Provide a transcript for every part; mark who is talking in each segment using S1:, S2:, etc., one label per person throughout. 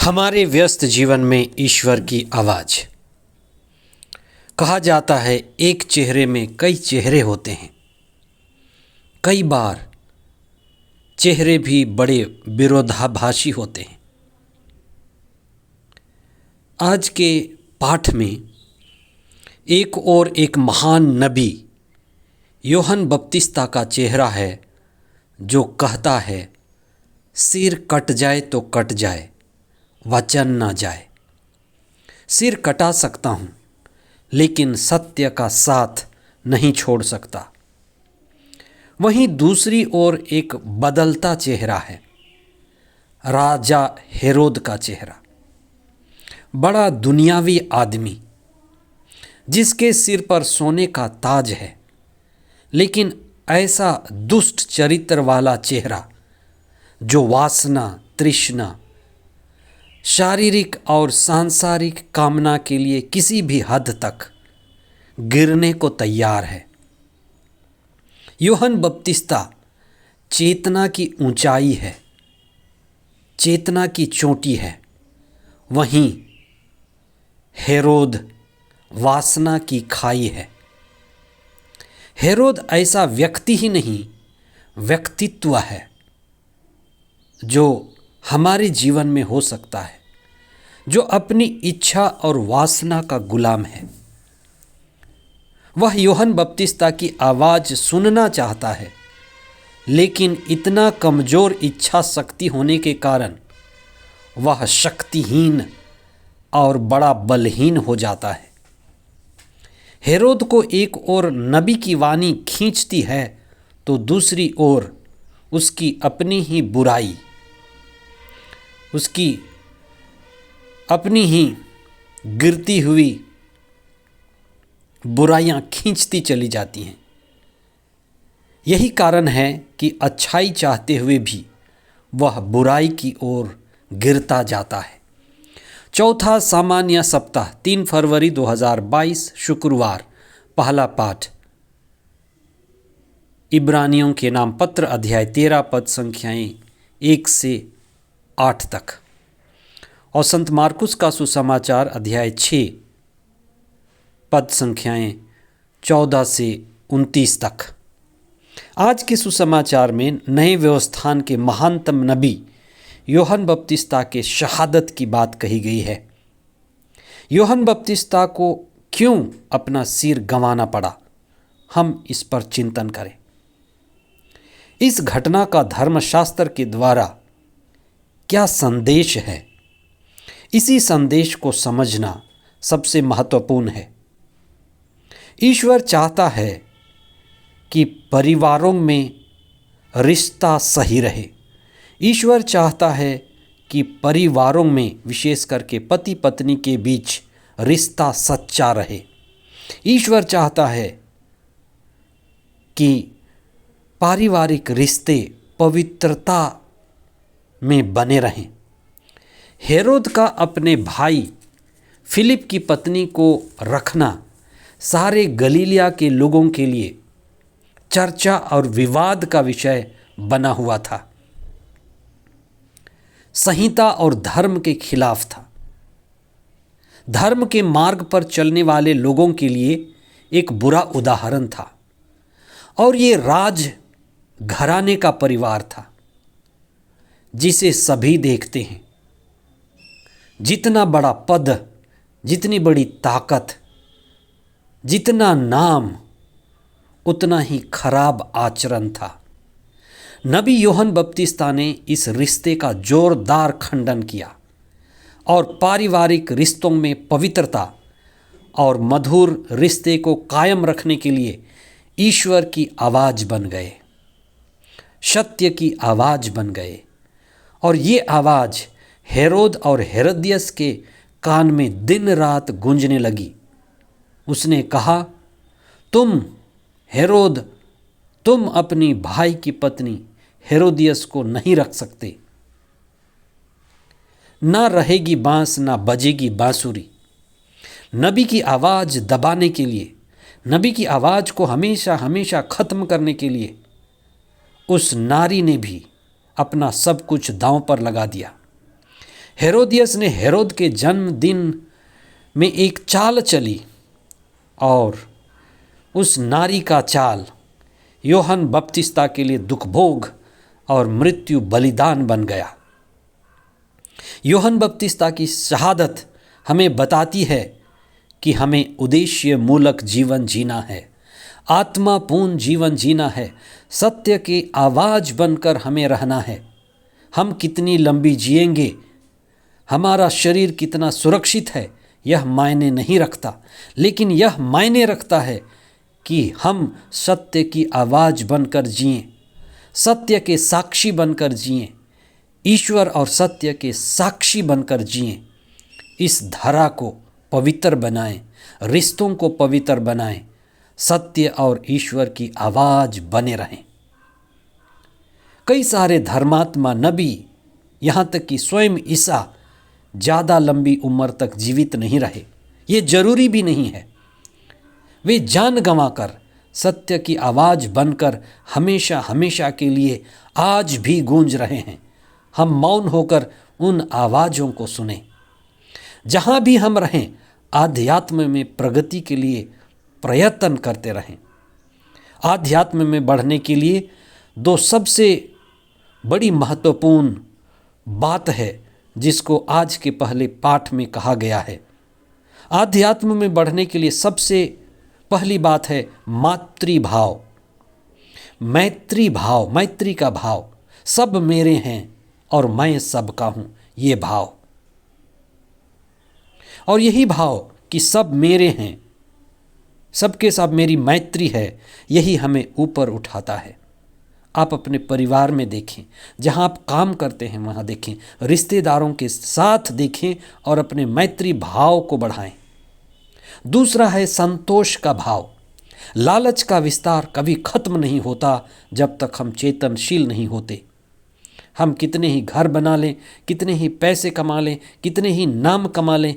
S1: हमारे व्यस्त जीवन में ईश्वर की आवाज़। कहा जाता है एक चेहरे में कई चेहरे होते हैं। कई बार चेहरे भी बड़े विरोधाभासी होते हैं। आज के पाठ में एक और एक महान नबी यूहन्ना बपतिस्ता का चेहरा है, जो कहता है सिर कट जाए तो कट जाए, वचन ना जाए। सिर कटा सकता हूँ, लेकिन सत्य का साथ नहीं छोड़ सकता। वहीं दूसरी ओर एक बदलता चेहरा है, राजा हेरोद का चेहरा। बड़ा दुनियावी आदमी, जिसके सिर पर सोने का ताज है, लेकिन ऐसा दुष्ट चरित्र वाला चेहरा जो वासना, तृष्णा, शारीरिक और सांसारिक कामना के लिए किसी भी हद तक गिरने को तैयार है। यूहन्ना बपतिस्ता चेतना की ऊंचाई है, चेतना की चोटी है। वहीं हेरोद वासना की खाई है। हेरोद ऐसा व्यक्ति ही नहीं, व्यक्तित्व है जो हमारे जीवन में हो सकता है, जो अपनी इच्छा और वासना का गुलाम है। वह यूहन्ना बपतिस्ता की आवाज़ सुनना चाहता है, लेकिन इतना कमज़ोर इच्छा शक्ति होने के कारण वह शक्तिहीन और बड़ा बलहीन हो जाता है। हेरोद को एक ओर नबी की वाणी खींचती है, तो दूसरी ओर उसकी अपनी ही बुराई, उसकी अपनी ही गिरती हुई बुराइयां खींचती चली जाती हैं। यही कारण है कि अच्छाई चाहते हुए भी वह बुराई की ओर गिरता जाता है। चौथा सामान्य सप्ताह 3 फरवरी 2022 शुक्रवार। पहला पाठ इब्रानियों के नाम पत्र अध्याय 13 पद संख्याएं 1 से 8 तक और संत मार्कुस का सुसमाचार अध्याय 6 पद संख्याएं 14 से 29 तक। आज के सुसमाचार में नए व्यवस्थान के महानतम नबी यूहन्ना बपतिस्ता के शहादत की बात कही गई है। यूहन्ना बपतिस्ता को क्यों अपना सिर गंवाना पड़ा, हम इस पर चिंतन करें। इस घटना का धर्मशास्त्र के द्वारा क्या संदेश है, इसी संदेश को समझना सबसे महत्वपूर्ण है। ईश्वर चाहता है कि परिवारों में रिश्ता सही रहे। ईश्वर चाहता है कि परिवारों में, विशेष करके पति पत्नी के बीच रिश्ता सच्चा रहे। ईश्वर चाहता है कि पारिवारिक रिश्ते पवित्रता में बने रहें। हेरोद का अपने भाई फिलिप की पत्नी को रखना सारे गलीलिया के लोगों के लिए चर्चा और विवाद का विषय बना हुआ था। संहिता और धर्म के खिलाफ था। धर्म के मार्ग पर चलने वाले लोगों के लिए एक बुरा उदाहरण था। और ये राज घराने का परिवार था, जिसे सभी देखते हैं। जितना बड़ा पद, जितनी बड़ी ताकत, जितना नाम, उतना ही खराब आचरण था। नबी यूहन्ना बपतिस्ता ने इस रिश्ते का जोरदार खंडन किया और पारिवारिक रिश्तों में पवित्रता और मधुर रिश्ते को कायम रखने के लिए ईश्वर की आवाज़ बन गए, सत्य की आवाज़ बन गए। और ये आवाज़ हेरोद और हेरोदियस के कान में दिन रात गूंजने लगी। उसने कहा, तुम हेरोद, तुम अपनी भाई की पत्नी हेरोदियस को नहीं रख सकते। ना रहेगी बांस, ना बजेगी बांसुरी। नबी की आवाज़ दबाने के लिए, नबी की आवाज़ को हमेशा हमेशा ख़त्म करने के लिए उस नारी ने भी अपना सब कुछ दांव पर लगा दिया। हेरोदियस ने हेरोद के जन्मदिन में एक चाल चली और उस नारी का चाल यूहन्ना बपतिस्ता के लिए दुखभोग और मृत्यु बलिदान बन गया। यूहन्ना बपतिस्ता की शहादत हमें बताती है कि हमें उद्देश्य मूलक जीवन जीना है, आत्मापूर्ण जीवन जीना है, सत्य की आवाज़ बनकर हमें रहना है। हम कितनी लंबी जिएंगे, हमारा शरीर कितना सुरक्षित है, यह मायने नहीं रखता, लेकिन यह मायने रखता है कि हम सत्य की आवाज़ बनकर जिएं, सत्य के साक्षी बनकर जिएं, ईश्वर और सत्य के साक्षी बनकर जिएं। इस धरा को पवित्र बनाएं, रिश्तों को पवित्र बनाएं, सत्य और ईश्वर की आवाज़ बने रहें। कई सारे धर्मात्मा, नबी, यहाँ तक कि स्वयं ईसा ज़्यादा लंबी उम्र तक जीवित नहीं रहे। ये जरूरी भी नहीं है। वे जान गंवाकर सत्य की आवाज़ बनकर हमेशा हमेशा के लिए आज भी गूंज रहे हैं। हम मौन होकर उन आवाज़ों को सुनें। जहाँ भी हम रहें, आध्यात्म में प्रगति के लिए प्रयत्न करते रहें। आध्यात्म में बढ़ने के लिए दो सबसे बड़ी महत्वपूर्ण बात है जिसको आज के पहले पाठ में कहा गया है। आध्यात्म में बढ़ने के लिए सबसे पहली बात है मातृभाव, मैत्री भाव, मैत्री का भाव। सब मेरे हैं और मैं सबका हूँ, ये भाव। और यही भाव कि सब मेरे हैं, सबके साथ मेरी मैत्री है, यही हमें ऊपर उठाता है। आप अपने परिवार में देखें, जहाँ आप काम करते हैं वहाँ देखें, रिश्तेदारों के साथ देखें और अपने मैत्री भाव को बढ़ाएं। दूसरा है संतोष का भाव। लालच का विस्तार कभी खत्म नहीं होता जब तक हम चेतनशील नहीं होते। हम कितने ही घर बना लें, कितने ही पैसे कमा लें, कितने ही नाम कमा लें,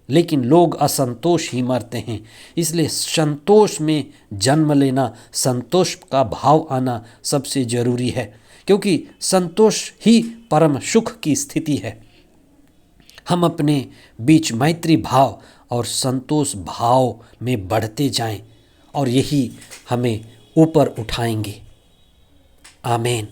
S1: लेकिन लोग असंतोष ही मरते हैं। इसलिए संतोष में जन्म लेना, संतोष का भाव आना सबसे ज़रूरी है, क्योंकि संतोष ही परम सुख की स्थिति है। हम अपने बीच मैत्री भाव और संतोष भाव में बढ़ते जाएं और यही हमें ऊपर उठाएंगे। आमीन।